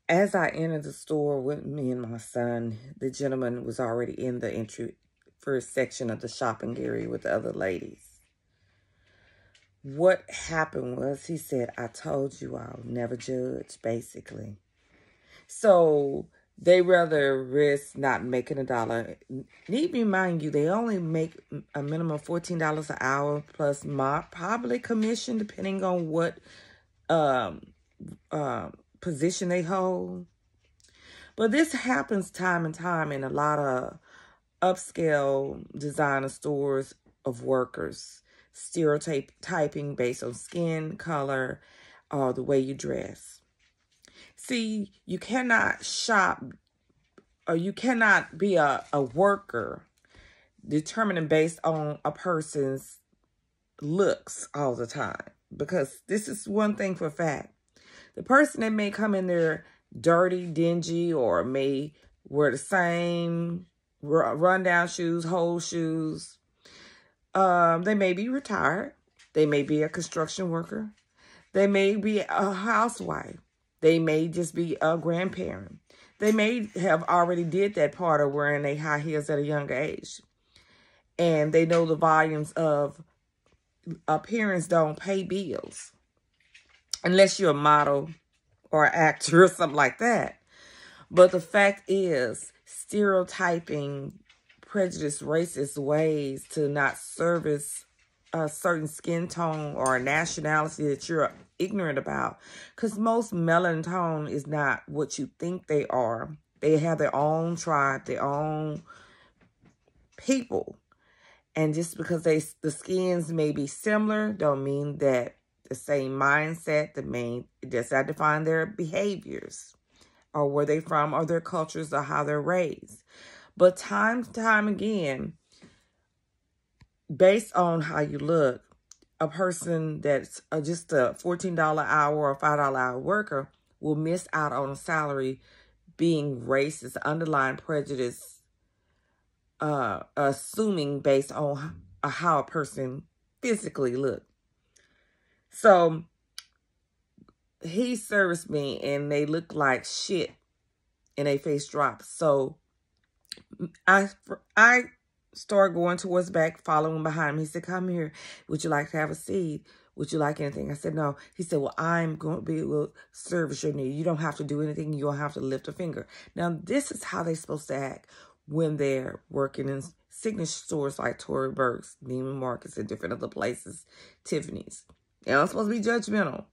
As I entered the store with me and my son, the gentleman was already in the entry first section of the shopping area with the other ladies. What happened was he said, I told you I'll never judge, basically. So they rather risk not making a dollar. Need me mind you, they only make a minimum of $14 an hour plus probably commission depending on what um, position they hold. But this happens time and time in a lot of upscale designer stores of workers, stereotyping based on skin color or the way you dress. See, you cannot shop or you cannot be a worker determining based on a person's looks all the time. Because this is one thing for a fact. The person that may come in there dirty, dingy, or may wear the same rundown shoes, whole shoes. They may be retired. They may be a construction worker. They may be a housewife. They may just be a grandparent. They may have already did that part of wearing their high heels at a younger age. And they know the volumes of appearance don't pay bills. Unless you're a model or an actor or something like that. But the fact is, stereotyping prejudiced racist ways to not service a certain skin tone or a nationality that you're ignorant about. Because most melanin tone is not what you think they are. They have their own tribe, their own people. And just because the skins may be similar, don't mean that the same mindset, does that define their behaviors or where they from or their cultures or how they're raised. But time and time again, based on how you look, a person that's just a $14 hour or $5 hour worker will miss out on a salary being racist, underlying prejudice, assuming based on how a person physically look. So he serviced me and they look like shit and they face drops. So I started going towards the back, following behind him. He said, come here. Would you like to have a seat? Would you like anything? I said, no. He said, well, I'm going to be able to service your need. You don't have to do anything. You don't have to lift a finger. Now, this is how they're supposed to act when they're working in signature stores like Tory Burke's, Neiman Marcus, and different other places, Tiffany's. They're not supposed to be judgmental.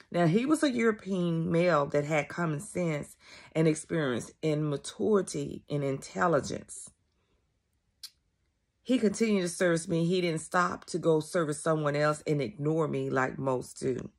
Now, he was a European male that had common sense and experience in maturity and intelligence. He continued to service me. He didn't stop to go service someone else and ignore me like most do.